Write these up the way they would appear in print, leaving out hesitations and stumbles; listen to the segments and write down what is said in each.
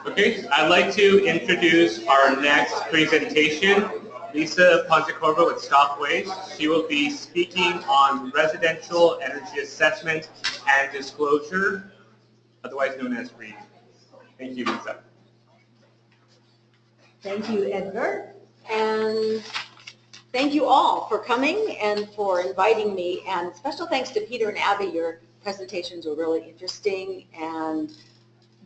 Okay, I'd like to introduce our next presentation, Lisa Pontecorvo with Stopways. She will be speaking on residential energy assessment and disclosure, otherwise known as READ. Thank you, Lisa. Thank you, Edgar, and thank you all for coming and for inviting me, and special thanks to Peter and Abby. Your presentations were really interesting and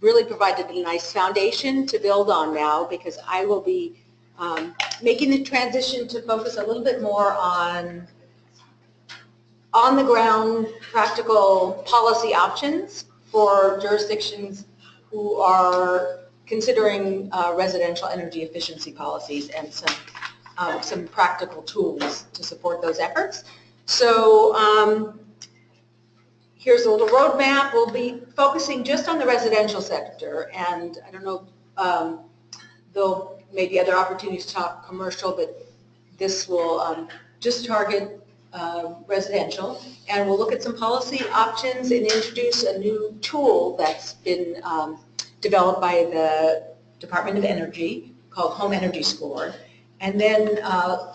really provided a nice foundation to build on now, because I will be making the transition to focus a little bit more on the ground practical policy options for jurisdictions who are considering residential energy efficiency policies and some practical tools to support those efforts. So here's a little roadmap. We'll be focusing just on the residential sector, and I don't know, there'll maybe other opportunities to talk commercial, but this will just target residential, and we'll look at some policy options and introduce a new tool that's been developed by the Department of Energy called Home Energy Score, and then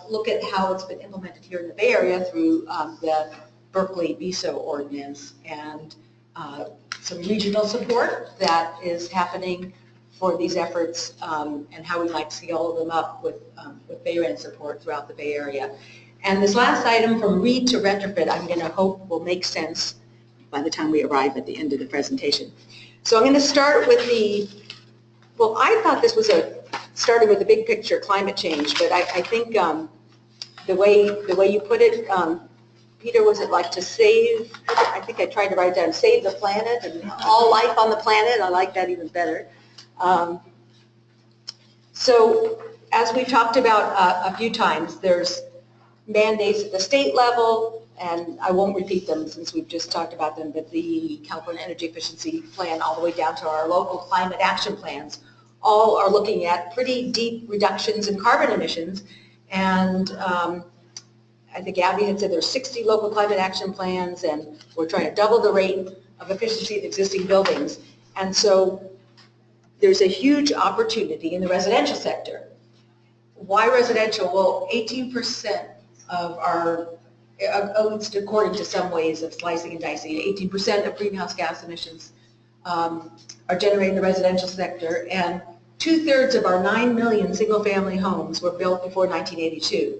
look at how it's been implemented here in the Bay Area through the Berkeley BISO ordinance, and some regional support that is happening for these efforts, and how we might scale them up with Bay Rent support throughout the Bay Area. And this last item, from READ to retrofit, I'm going to hope will make sense by the time we arrive at the end of the presentation. So I'm going to start with well, I thought this was started with the big picture, climate change, but I think the way you put it, Peter, was it like to save, I think I tried to write it down, save the planet and all life on the planet. I like that even better. So as we've talked about a few times, there's mandates at the state level, and I won't repeat them since we've just talked about them, but the California Energy Efficiency Plan all the way down to our local climate action plans all are looking at pretty deep reductions in carbon emissions. And I think Abby had said there's 60 local climate action plans, and we're trying to double the rate of efficiency of existing buildings. And so there's a huge opportunity in the residential sector. Why residential? Well, 18% of our, at least according to some ways of slicing and dicing, 18% of greenhouse gas emissions are generated in the residential sector, and 2/3 of our 9 million single-family homes were built before 1982.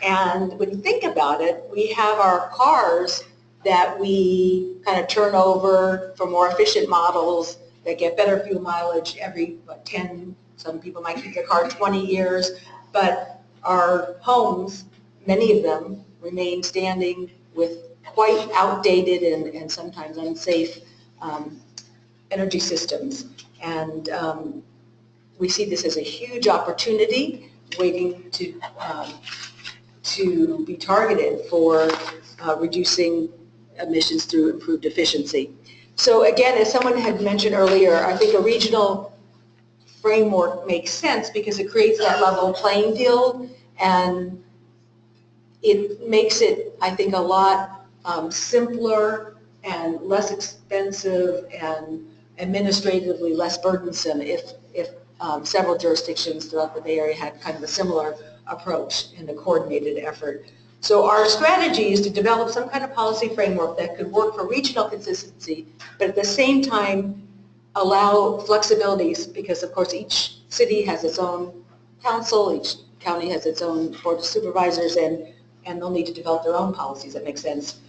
And when you think about it, we have our cars that we kind of turn over for more efficient models that get better fuel mileage every 10, some people might keep their car 20 years, but our homes, many of them, remain standing with quite outdated and sometimes unsafe energy systems. And we see this as a huge opportunity waiting to be targeted for reducing emissions through improved efficiency. So again, as someone had mentioned earlier, I think a regional framework makes sense because it creates that level playing field, and it makes it, I think, a lot simpler and less expensive and administratively less burdensome if several jurisdictions throughout the Bay Area had kind of a similar approach in a coordinated effort. So our strategy is to develop some kind of policy framework that could work for regional consistency, but at the same time allow flexibilities, because of course each city has its own council, each county has its own board of supervisors, and they'll need to develop their own policies that make sense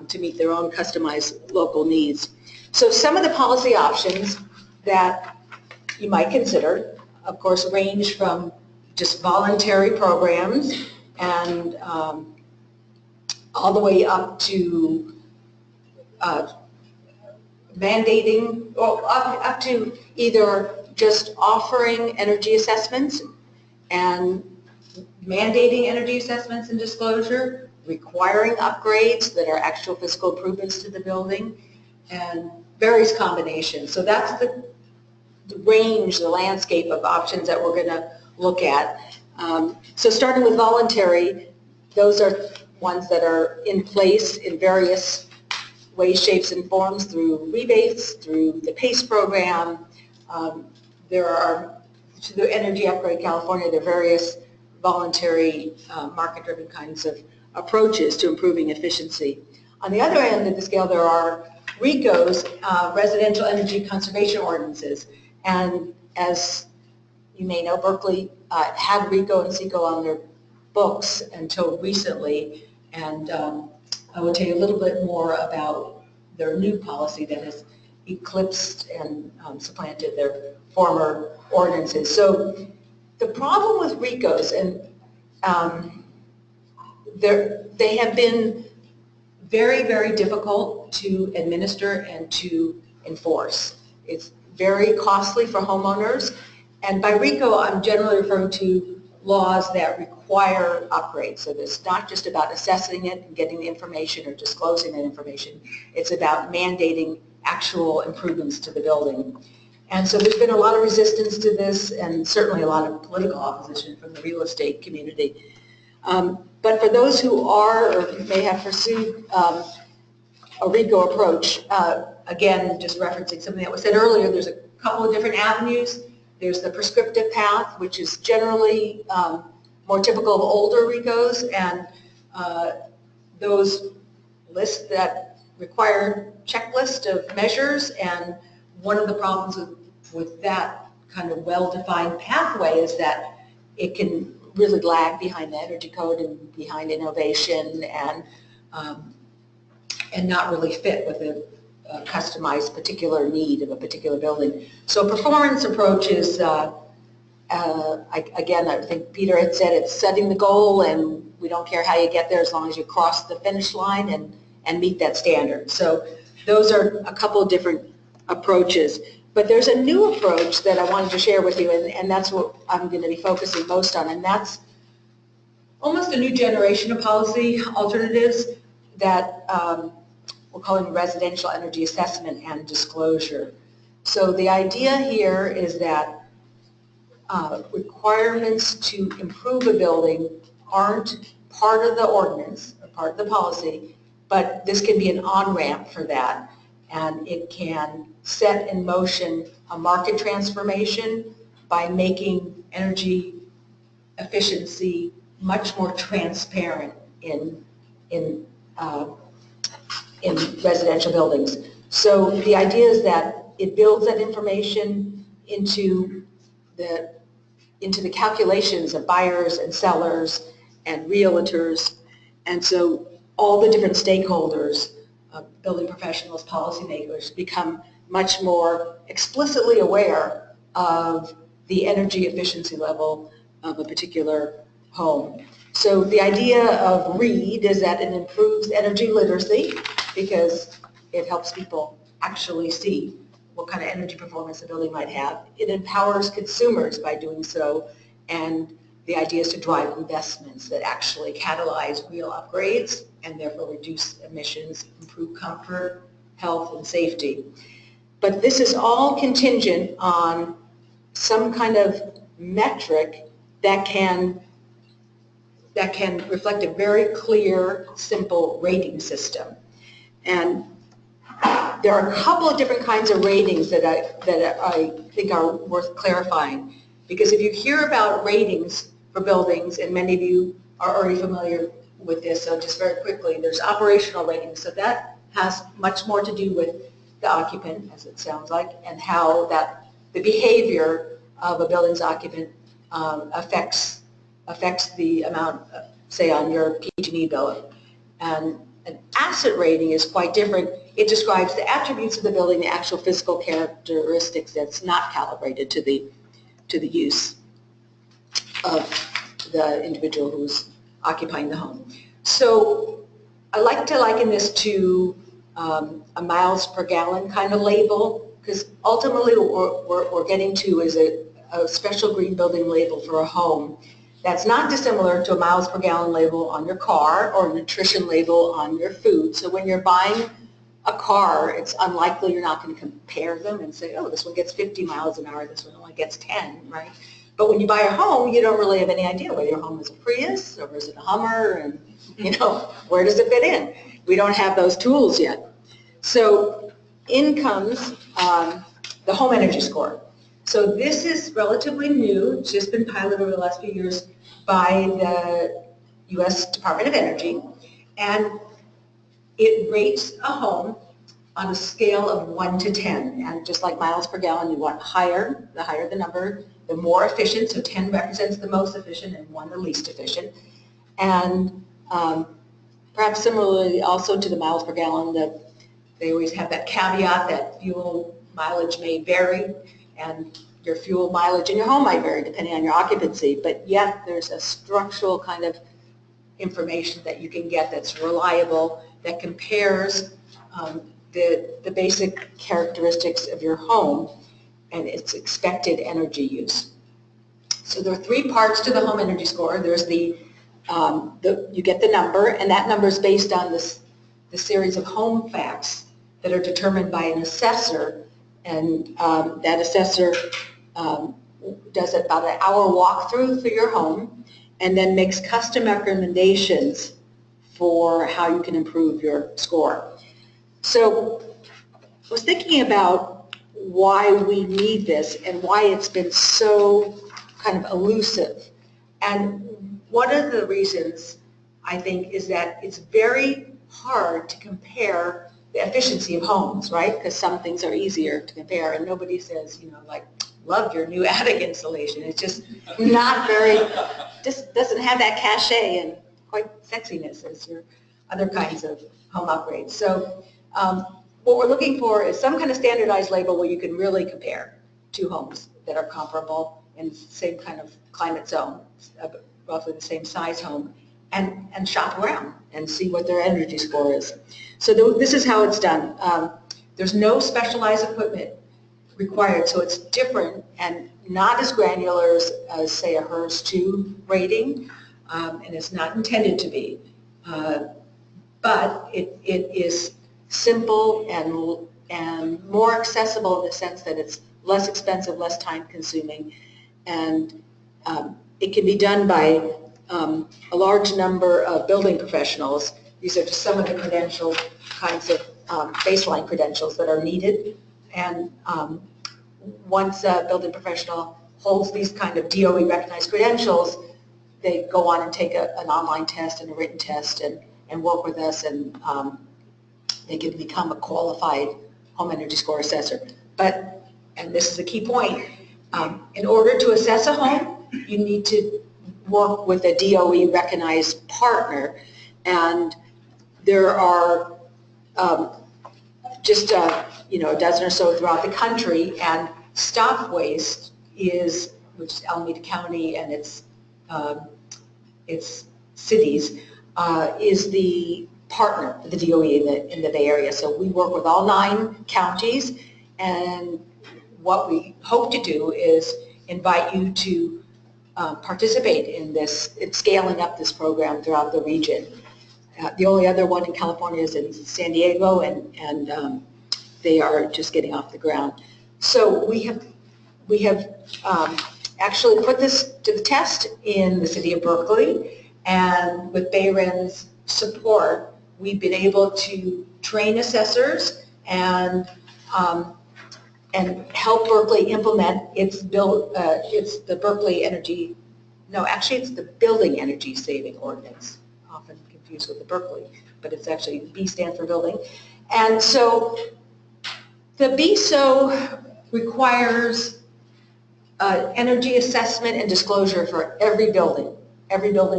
to meet their own customized local needs. So some of the policy options that you might consider, of course, range from just voluntary programs and all the way up to mandating, or up to either just offering energy assessments and mandating energy assessments and disclosure, requiring upgrades that are actual physical improvements to the building, and various combinations. So that's the range, the landscape of options that we're going to look at. So starting with voluntary, those are ones that are in place in various ways, shapes, and forms through rebates, through the PACE program. there are, to the Energy Upgrade California, there are various voluntary market-driven kinds of approaches to improving efficiency. On the other end of the scale, there are RECOs, residential energy conservation ordinances. And as you may know, Berkeley had RECO and SECO on their books until recently. And I will tell you a little bit more about their new policy that has eclipsed and supplanted their former ordinances. So the problem with RECOs, and they have been very, very difficult to administer and to enforce. It's very costly for homeowners. And by RECO, I'm generally referring to laws that require upgrades. So it's not just about assessing it and getting the information or disclosing that information. It's about mandating actual improvements to the building. And so there's been a lot of resistance to this, and certainly a lot of political opposition from the real estate community. But for those who are or may have pursued a RECO approach, again, just referencing something that was said earlier, there's a couple of different avenues. There's the prescriptive path, which is generally more typical of older RECOs, and those lists that require checklist of measures. And one of the problems with that kind of well-defined pathway is that it can really lag behind the energy code and behind innovation, and not really fit with a customized particular need of a particular building. So performance approach is, again, I think Peter had said, it's setting the goal, and we don't care how you get there as long as you cross the finish line and meet that standard. So those are a couple of different approaches. But there's a new approach that I wanted to share with you, and that's what I'm going to be focusing most on, and that's almost a new generation of policy alternatives that we're calling residential energy assessment and disclosure. So the idea here is that requirements to improve a building aren't part of the ordinance or part of the policy, but this can be an on-ramp for that, and it can set in motion a market transformation by making energy efficiency much more transparent in residential buildings. So the idea is that it builds that information into the calculations of buyers and sellers and realtors, and so all the different stakeholders, building professionals, policymakers, become much more explicitly aware of the energy efficiency level of a particular home. So the idea of READ is that it improves energy literacy because it helps people actually see what kind of energy performance a building might have. It empowers consumers by doing so, and the idea is to drive investments that actually catalyze real upgrades and therefore reduce emissions, improve comfort, health, and safety. But this is all contingent on some kind of metric that can reflect a very clear, simple rating system. And there are a couple of different kinds of ratings that I think are worth clarifying. Because if you hear about ratings for buildings, and many of you are already familiar with this, so just very quickly, there's operational ratings. So that has much more to do with the occupant, as it sounds like, and how the behavior of a building's occupant affects the amount, say, on your PG&E bill. And an asset rating is quite different. It describes the attributes of the building, the actual physical characteristics that's not calibrated to the use of the individual who's occupying the home. So I like to liken this to a miles per gallon kind of label, because ultimately what we're getting to is a special green building label for a home that's not dissimilar to a miles per gallon label on your car or a nutrition label on your food. So when you're buying a car, it's unlikely you're not going to compare them and say, oh, this one gets 50 miles an hour, this one only gets 10, right? But when you buy a home, you don't really have any idea whether your home is a Prius or is it a Hummer, and where does it fit in? We don't have those tools yet. So in comes the home energy score. So this is relatively new. It's just been piloted over the last few years by the U.S. Department of Energy, and it rates a home on a scale of 1 to 10. And just like miles per gallon, you want higher, the higher the number, the more efficient. So 10 represents the most efficient and 1 the least efficient. And perhaps similarly also to the miles per gallon, they always have that caveat that fuel mileage may vary, and your fuel mileage in your home might vary depending on your occupancy, but yet there's a structural kind of information that you can get that's reliable, that compares the basic characteristics of your home and its expected energy use. So there are 3 parts to the home energy score. There's you get the number, and that number is based on the series of home facts that are determined by an assessor, and that assessor does about an hour walkthrough through your home and then makes custom recommendations for how you can improve your score. So I was thinking about why we need this and why it's been so kind of elusive. And one of the reasons, I think, is that it's very hard to compare the efficiency of homes, right? Because some things are easier to compare, and nobody says, like, love your new attic installation. It's just not very, just doesn't have that cachet and quite sexiness as your other kinds of home upgrades. So what we're looking for is some kind of standardized label where you can really compare 2 homes that are comparable in the same kind of climate zone, roughly the same size home, and shop around and see what their energy score is. So this is how it's done. There's no specialized equipment required, so it's different and not as granular as say, a HERS 2 rating, and it's not intended to be. But it is simple and more accessible in the sense that it's less expensive, less time consuming, and it can be done by a large number of building professionals. These are just some of the credential kinds of baseline credentials that are needed. And once a building professional holds these kind of DOE recognized credentials, they go on and take an online test and a written test and work with us, and they can become a qualified home energy score assessor. But, and this is a key point, in order to assess a home, you need to work with a DOE recognized partner, and there are just a dozen or so throughout the country, and Stop Waste is, which is Alameda County and its cities, is the partner for the DOE in the Bay Area. So we work with all 9 counties, and what we hope to do is invite you to participate in scaling up this program throughout the region. The only other one in California is in San Diego, and they are just getting off the ground. So we have actually put this to the test in the city of Berkeley, and with BayREN's support, we've been able to train assessors and help Berkeley implement it's the Berkeley Energy, no, actually it's the Building Energy Saving Ordinance, often confused with the Berkeley, but it's actually, B stands for building. And so the BSO requires energy assessment and disclosure for every building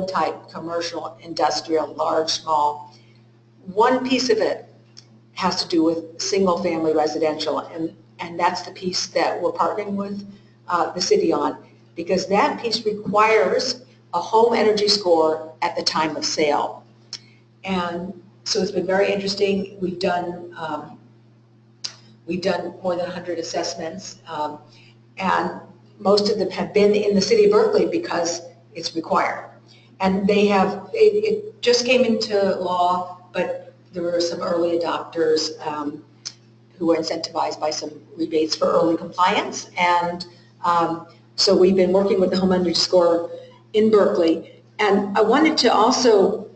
type, commercial, industrial, large, small. One piece of it has to do with single-family residential, and that's the piece that we're partnering with the city on, because that piece requires a home energy score at the time of sale. And so it's been very interesting. We've done more than 100 assessments, and most of them have been in the city of Berkeley because it's required. And it just came into law, but there were some early adopters who were incentivized by some rebates for early compliance. And so we've been working with the home energy score in Berkeley. And I wanted to also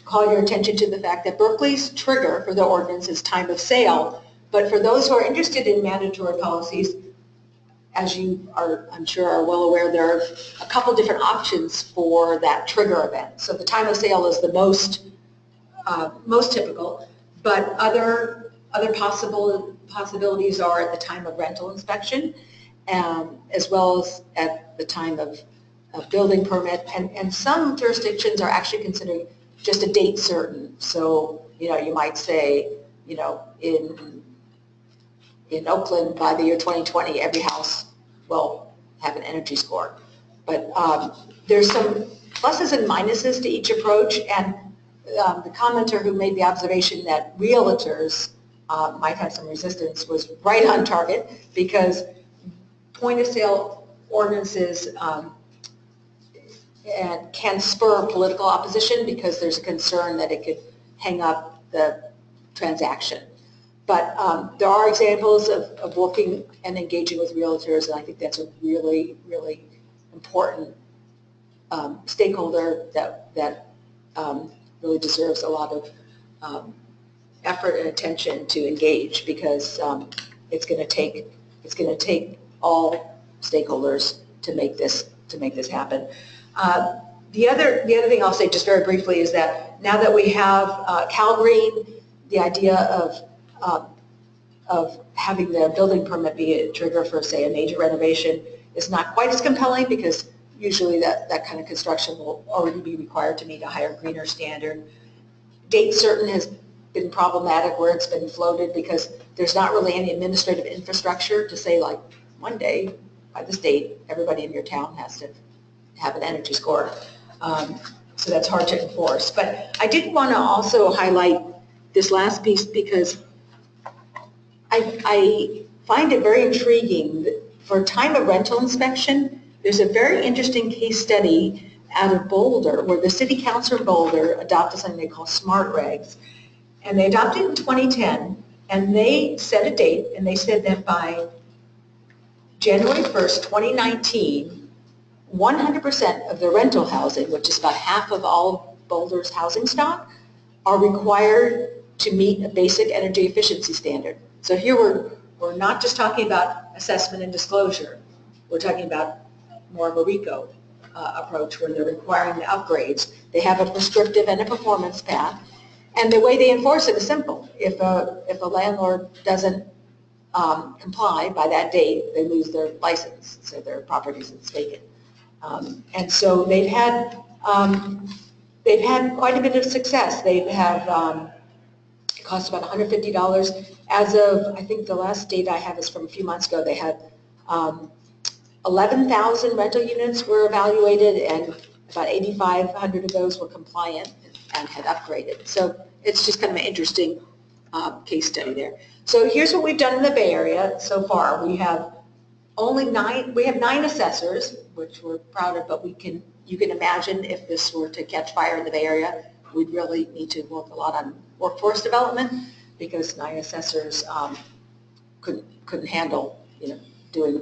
call your attention to the fact that Berkeley's trigger for the ordinance is time of sale. But for those who are interested in mandatory policies, as you are, I'm sure, are well aware, there are a couple different options for that trigger event. So the time of sale is the most typical, but other possibilities are at the time of rental inspection, as well as at the time of building permit, and some jurisdictions are actually considering just a date certain. So, you might say, in Oakland, by the year 2020, every house will have an energy score. But there's some pluses and minuses to each approach, and the commenter who made the observation that realtors might have some resistance was right on target, because point-of-sale ordinances and can spur political opposition because there's a concern that it could hang up the transaction. But there are examples of working and engaging with realtors, and I think that's a really, really important stakeholder that really deserves a lot of effort and attention to engage, because it's going to take all stakeholders to make this happen. The other thing I'll say just very briefly is that now that we have CalGreen, the idea of having the building permit be a trigger for, say, a major renovation is not quite as compelling, because usually that kind of construction will already be required to meet a higher, greener standard. Date certain has been problematic where it's been floated, because there's not really any administrative infrastructure to say, like, one day, by this date, everybody in your town has to have an energy score. So that's hard to enforce. But I did want to also highlight this last piece, because I find it very intriguing that for time of rental inspection, there's a very interesting case study out of Boulder, where the city council in Boulder adopted something they call smart regs. And they adopted it in 2010, and they set a date, and they said that by January 1st, 2019, 100% of the rental housing, which is about half of all Boulder's housing stock, are required to meet a basic energy efficiency standard. So here we're not just talking about assessment and disclosure. We're talking about more of a RICO approach, where they're requiring the upgrades. They have a prescriptive and a performance path. And the way they enforce it is simple. If a landlord doesn't comply by that date, they lose their license, so their property is vacant. And so they've had quite a bit of success. They have it costs about $150. As of, I think the last data I have is from a few months ago, they had 11,000 rental units were evaluated, and about 8,500 of those were compliant and had upgraded. So it's just kind of an interesting case study there. So here's what we've done in the Bay Area so far. We have nine assessors, which we're proud of, but you can imagine if this were to catch fire in the Bay Area, we'd really need to work a lot on workforce development, because 9 assessors couldn't handle doing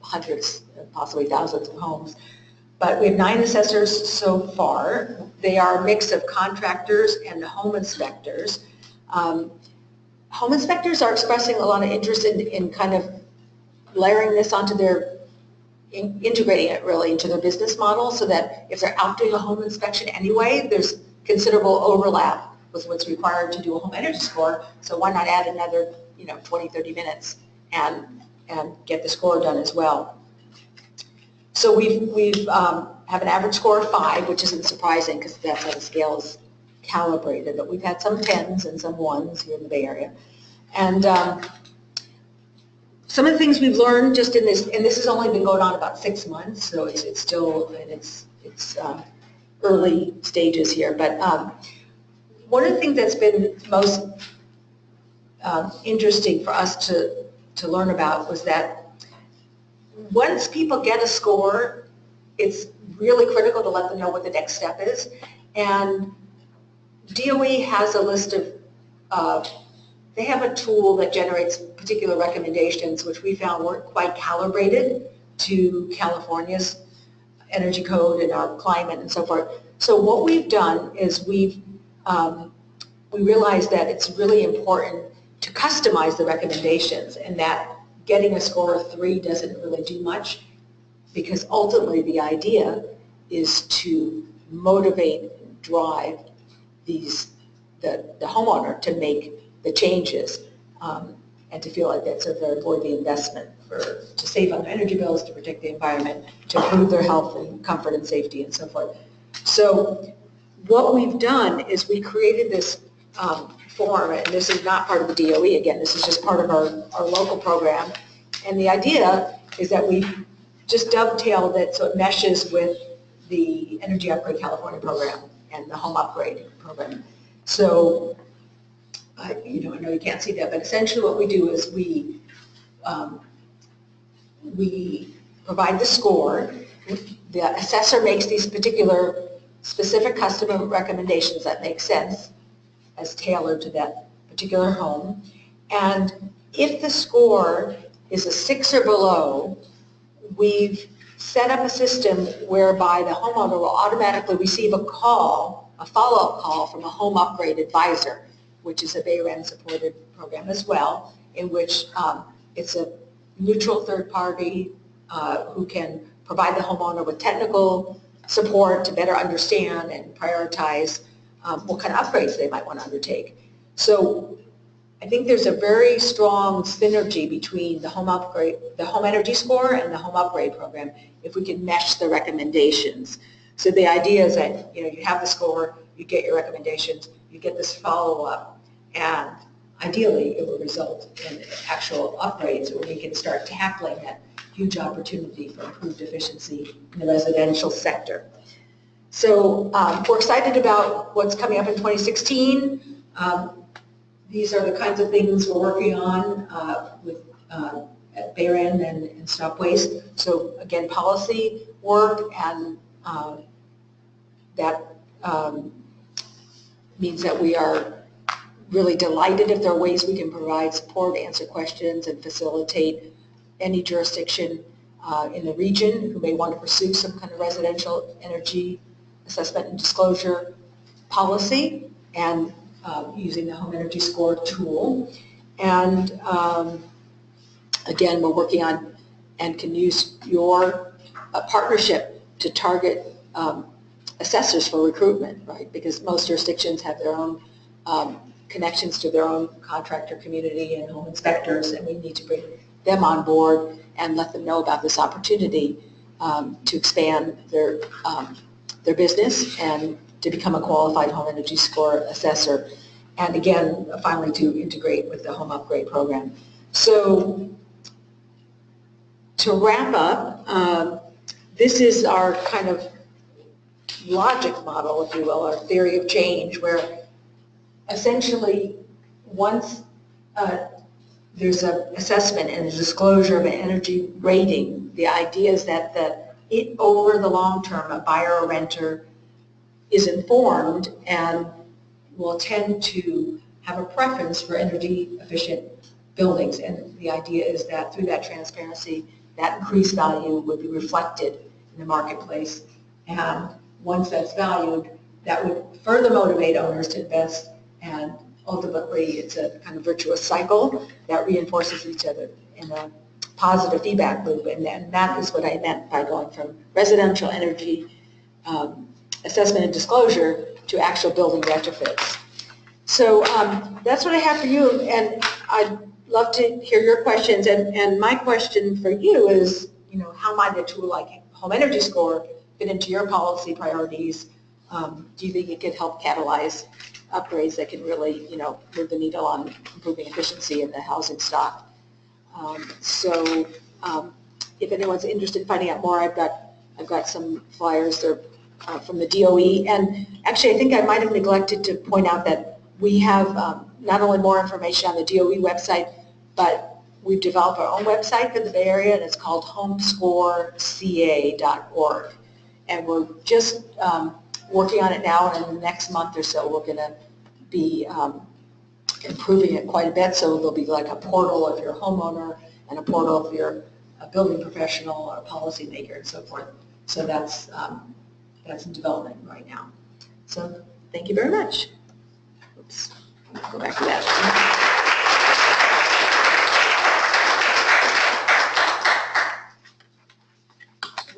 hundreds, possibly thousands of homes. But we have 9 assessors so far. They are a mix of contractors and home inspectors. Home inspectors are expressing a lot of interest in kind of layering this onto integrating it really into their business model, so that if they're out doing a home inspection anyway, there's considerable overlap with what's required to do a home energy score. So why not add another 20, 30 minutes and get the score done as well. So we've have an average score of 5, which isn't surprising because that's how the scale is calibrated. But we've had some 10s and some 1s here in the Bay Area. And some of the things we've learned just in this, and this has only been going on about 6 months, so it's still in its early stages here. But one of the things that's been most interesting for us to learn about was that once people get a score, it's really critical to let them know what the next step is. And DOE has a list of, they have a tool that generates particular recommendations, which we found weren't quite calibrated to California's energy code and our climate and so forth. So what we've done is we realized that it's really important to customize the recommendations, and that getting a score of 3 doesn't really do much, because ultimately the idea is to motivate and drive the homeowner to make the changes, and to feel like that's a very worthy investment to save on their energy bills, to protect the environment, to improve their health and comfort and safety and so forth. So what we've done is we created this form, and this is not part of the DOE, again, this is just part of our local program. And the idea is that we just dovetailed it so it meshes with the Energy Upgrade California program and the home upgrade program. So, I know you can't see that, but essentially what we do is we provide the score. The assessor makes these particular specific customer recommendations that make sense as tailored to that particular home. And if the score is a 6 or below, we've set up a system whereby the homeowner will automatically receive a follow-up call from a home upgrade advisor, which is a BayREN supported program as well, in which it's a neutral third party who can provide the homeowner with technical support to better understand and prioritize what kind of upgrades they might want to undertake. So I think there's a very strong synergy between the home energy score and the home upgrade program if we can mesh the recommendations. So the idea is that you have the score, you get your recommendations, you get this follow-up, and ideally it will result in actual upgrades where we can start tackling that huge opportunity for improved efficiency in the residential sector. So we're excited about what's coming up in 2016. These are the kinds of things we're working on at BayREN and Stop Waste. So again, policy work, and that means that we are really delighted if there are ways we can provide support, answer questions, and facilitate any jurisdiction in the region who may want to pursue some kind of residential energy assessment and disclosure policy, and using the home energy score tool. And again, we're working on and can use your partnership to target assessors for recruitment, right? Because most jurisdictions have their own connections to their own contractor community and home inspectors, and we need to bring them on board and let them know about this opportunity to expand their business and to become a qualified home energy score assessor. And again, finally, to integrate with the home upgrade program. So to wrap up, this is our kind of logic model, if you will, our theory of change, where essentially once there's an assessment and a disclosure of an energy rating, the idea is that over the long term, a buyer or renter is informed and will tend to have a preference for energy efficient buildings. And the idea is that through that transparency, that increased value would be reflected in the marketplace. And once that's valued, that would further motivate owners to invest, and ultimately it's a kind of virtuous cycle that reinforces each other in a positive feedback loop. And that is what I meant by going from residential energy assessment and disclosure to actual building retrofits. So that's what I have for you, and I'd love to hear your questions. And my question for you is, how might a tool like Home Energy Score fit into your policy priorities? Do you think it could help catalyze upgrades that can really, move the needle on improving efficiency in the housing stock? If anyone's interested in finding out more, I've got some flyers. They're from the DOE. And actually, I think I might have neglected to point out that we have not only more information on the DOE website, but we've developed our own website for the Bay Area, and it's called homescoreca.org. And we're just working on it now, and in the next month or so, we're going to be improving it quite a bit. So there'll be like a portal if you're a homeowner and a portal if you're a building professional or a policymaker and so forth. So that's in development right now. So thank you very much. Oops, go back to that.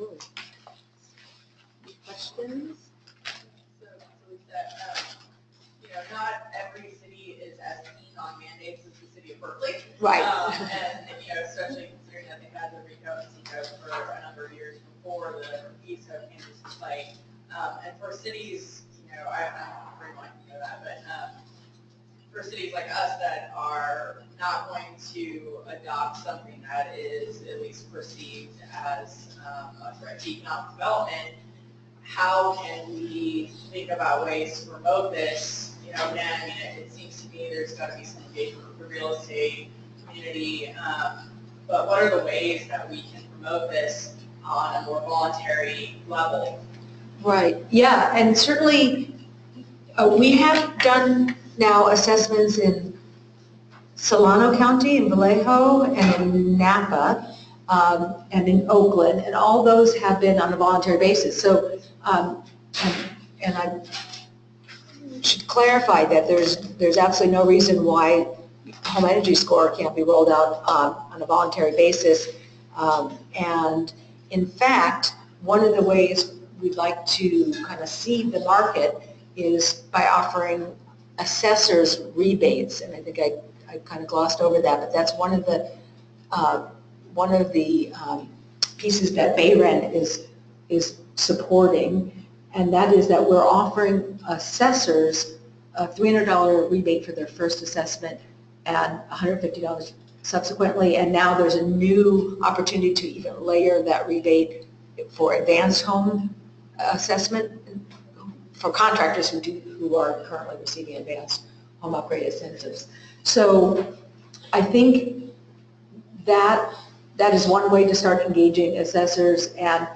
Absolutely. Any questions? So that, not every city is as keen on mandates as the city of Berkeley. Right. And, especially considering that they've had the RICO and CECO for a number of years before the East Coast came into play. And for cities, I'm pretty much know that, but for cities like us that are not going to adopt something that is at least perceived as a threat to economic development, how can we think about ways to promote this? Again, it seems to me there's got to be some engagement with the real estate community, but what are the ways that we can promote this on a more voluntary level? Right, yeah, and certainly we have done now assessments in Solano County, in Vallejo, and in Napa, and in Oakland, and all those have been on a voluntary basis. So, and I should clarify that there's absolutely no reason why home energy score can't be rolled out on a voluntary basis. And in fact, one of the ways we'd like to kind of seed the market is by offering assessors rebates. And I think I kind of glossed over that, but that's one of the pieces that BayREN is supporting, and that is that we're offering assessors a $300 rebate for their first assessment and $150 subsequently, and now there's a new opportunity to even layer that rebate for advanced home assessment for contractors who are currently receiving advanced home upgrade incentives. So I think that is one way to start engaging assessors, and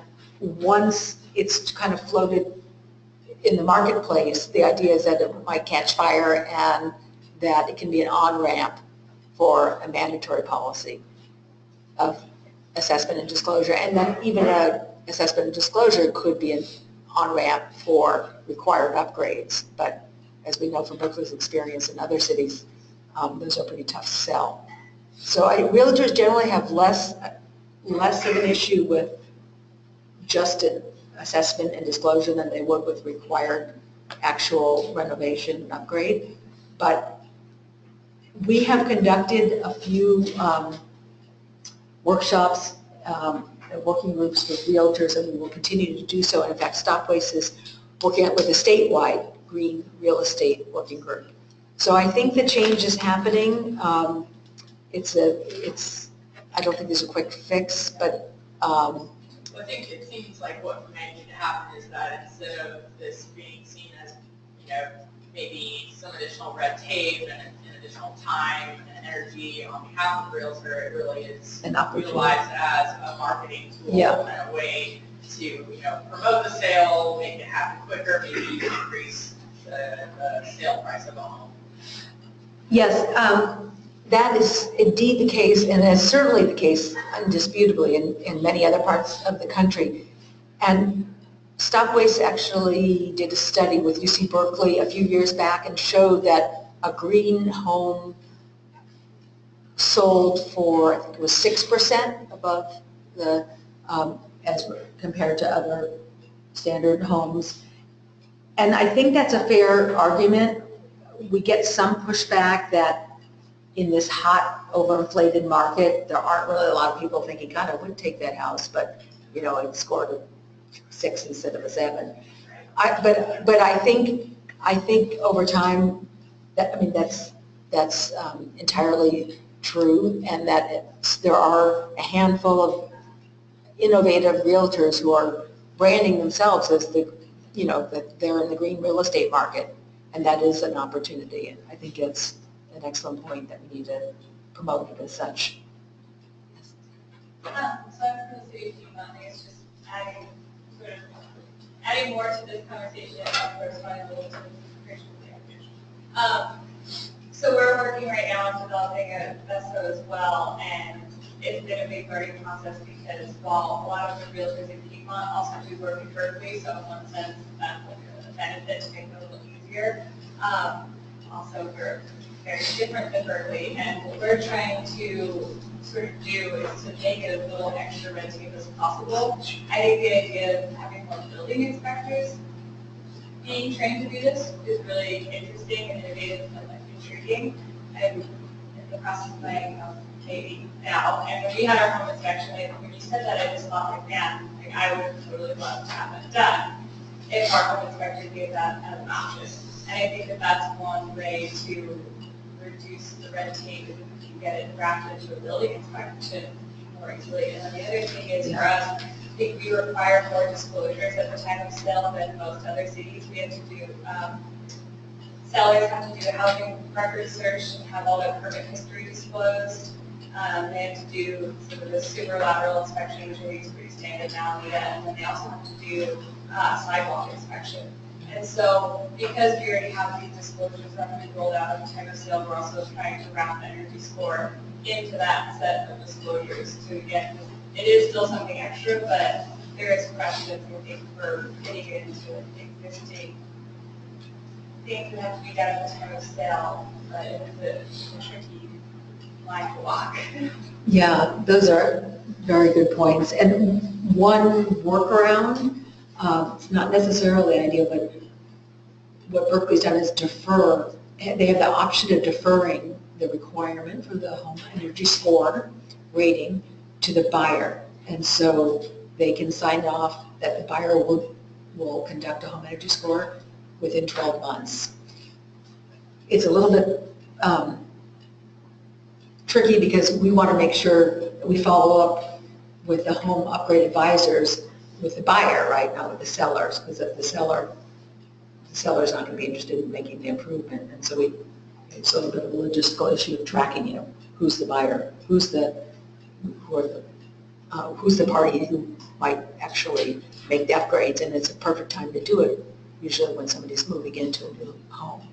once it's kind of floated in the marketplace, the idea is that it might catch fire and that it can be an on-ramp for a mandatory policy of assessment and disclosure, and then even an assessment and disclosure could be an on-ramp for required upgrades. But as we know from Berkeley's experience in other cities, those are pretty tough to sell. So realtors generally have less of an issue with just an assessment and disclosure than they would with required actual renovation and upgrade. But we have conducted a few workshops, working groups with realtors, and we will continue to do so. And in fact, Stockways is working with a statewide green real estate working group. So I think the change is happening. I don't think there's a quick fix, but I think it seems like what may need to happen is that instead of this being seen as, maybe some additional red tape and additional time and energy on behalf of the realtor, it really is utilized as a marketing tool and a way to, promote the sale, make it happen quicker, maybe even increase the sale price of a home. Yes, that is indeed the case, and that's certainly the case, indisputably, in many other parts of the country. And Stockways actually did a study with UC Berkeley a few years back and showed that a green home sold for, I think it was 6% above the, as compared to other standard homes. And I think that's a fair argument. We get some pushback that in this hot, overinflated market, there aren't really a lot of people thinking, God, I wouldn't take that house, but it scored a 6 instead of a 7. But I think over time, that's entirely true, and that there are a handful of innovative realtors who are branding themselves as that they're in the green real estate market, and that is an opportunity. And I think it's an excellent point that we need to promote it as such. So I was going to say, I think it's just adding more to this conversation about corresponding rules and creation of so we're working right now on developing a VESCO as well, and it's been a big learning process because while a lot of the realtors in Piedmont also do work in Berkeley, so in one sense that's like a benefit to make it a little easier. Also, we're very different than Berkeley, and what we're trying to sort of do is to make it as little extra red tape as possible. I think the idea of having more building inspectors being trained to do this is really interesting and innovative and like intriguing. I'm in the process of buying a maybe now, and when we had our home inspection, when you said that, I just thought like, man, like, I would totally love to have that done if our home inspector gave that as an option. And I think that that's one way to reduce the red tape if you can get it drafted into a building inspection more easily. And then the other thing is for us, I think we require more disclosures at the time of sale than most other cities. We have to do, sellers have to do a housing record search and have all their permit history disclosed. They have to do sort of the super lateral inspection, which is pretty standard now, and then they also have to do sidewalk inspection. And so, because we already have these disclosures that have been rolled out at the time of sale, we're also trying to wrap the energy score into that set of disclosures to, again, it is still something extra, but there is precedent, I think, for getting it into existing things that have to be done at the time of sale, but it is a tricky line to walk. Yeah, those are very good points. And one workaround, it's not necessarily ideal, but what Berkeley's done is defer. They have the option of deferring the requirement for the home energy score rating to the buyer. And so they can sign off that the buyer will conduct a home energy score within 12 months. It's a little bit tricky because we want to make sure that we follow up with the home upgrade advisors with the buyer, right, not with the sellers, because the seller's not going to be interested in making the improvement. And so it's a little bit of a logistical issue of tracking, who's the buyer, who's the party who might actually make the upgrades, and it's a perfect time to do it, usually when somebody's moving into a new home.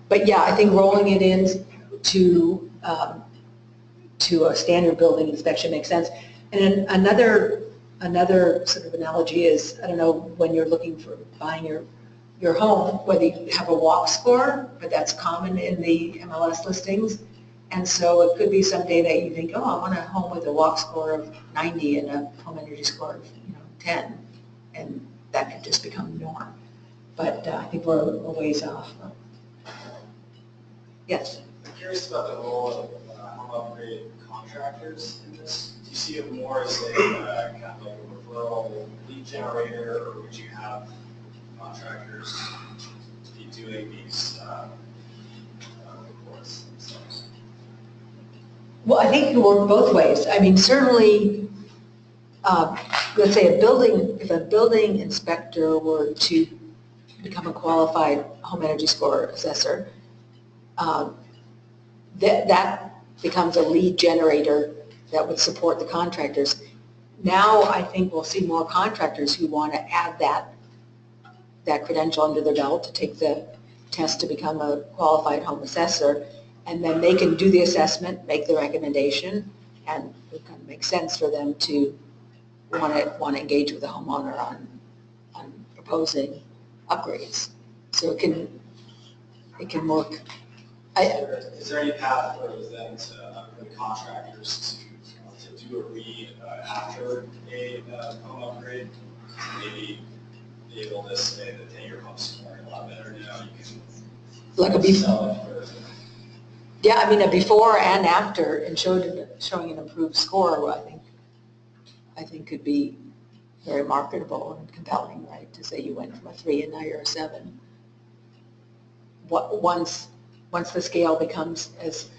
But yeah, I think rolling it in to a standard building inspection makes sense. And then another sort of analogy is, I don't know, when you're looking for buying your home, whether you have a walk score, but that's common in the MLS listings. And so it could be someday that you think, oh, I want a home with a walk score of 90 and a home energy score of 10, and that could just become the norm. But I think we're a ways off. Yes? I'm curious about the role of home upgrade contractors in this. Do you see it more as a kind of like a referral lead generator, or would you have contractors be doing these reports themselves? Well, I think it can work both ways. I mean, certainly, let's say if a building inspector were to become a qualified home energy score assessor, that becomes a lead generator that would support the contractors. Now I think we'll see more contractors who want to add that credential under their belt to take the test to become a qualified home assessor, and then they can do the assessment, make the recommendation, and it kind of makes sense for them to want to engage with the homeowner on proposing upgrades. So it can work. Is there any path for them for the contractors to do a read after a home upgrade? Maybe be able to say that, hey, your home's scoring a lot better now. You can sell it for. Yeah, I mean, a before and after, and showing an improved score, I think could be very marketable and compelling, right? To say you went from a 3 and now you're a 7. Once the scale becomes as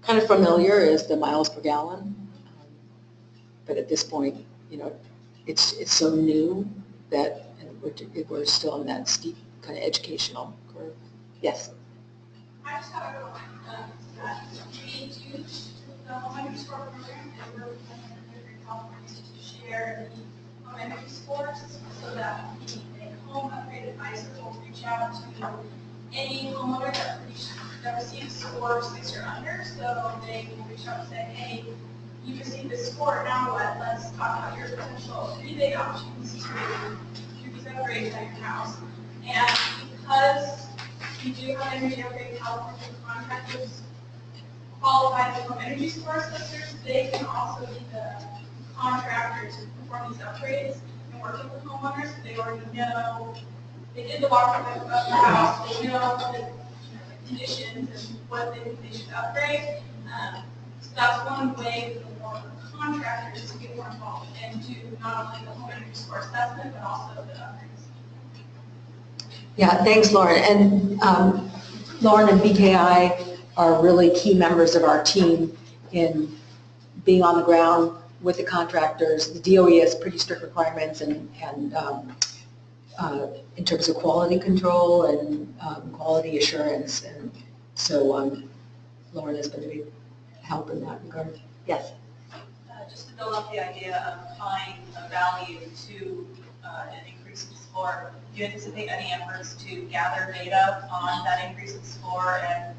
kind of familiar as the miles per gallon, but at this point, it's so new that we're still in that steep kind of educational curve. Yes. I just have a comment that we do the home energy score program, and we're in California to share the home energy scores so that the home upgrade advisor will reach out to any homeowner that receives score 6 or under. So they will reach out and say, hey, you received this score, now what? Let's talk about your potential rebate options to do these upgrades at your house. And because we do have energy upgrade California contractors qualified as home energy score assessors. They can also be the contractors who perform these upgrades and working with homeowners. They already know, they did the walkthrough of the house, they know the conditions and what they think they should upgrade. So that's one way for contractors to get more involved and do not only the home energy score assessment, but also the upgrades. Yeah, thanks, Lauren. And Lauren and BKI are really key members of our team in being on the ground with the contractors. The DOE has pretty strict requirements and in terms of quality control and quality assurance. And so Lauren has been a big help in that regard. Yes? Just to build up the idea of tying a value to an increase in score, do you anticipate any efforts to gather data on that increase in score and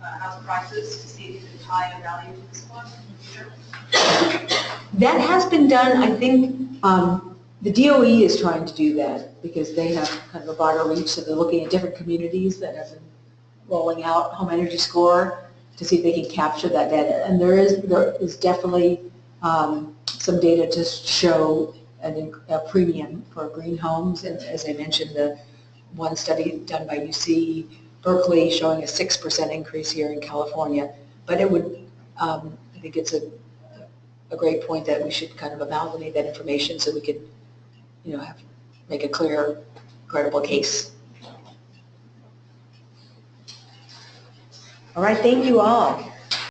house prices to see if you can tie a value to the score in the future? That has been done. I think the DOE is trying to do that because they have kind of a broader reach, so they're looking at different communities that have been rolling out home energy score to see if they can capture that data. And there is definitely some data to show a premium for green homes. And as I mentioned, the one study done by UC Berkeley showing a 6% increase here in California. But it would, I think it's a great point that we should kind of amalgamate that information so we could, make a clear, credible case. All right, thank you all.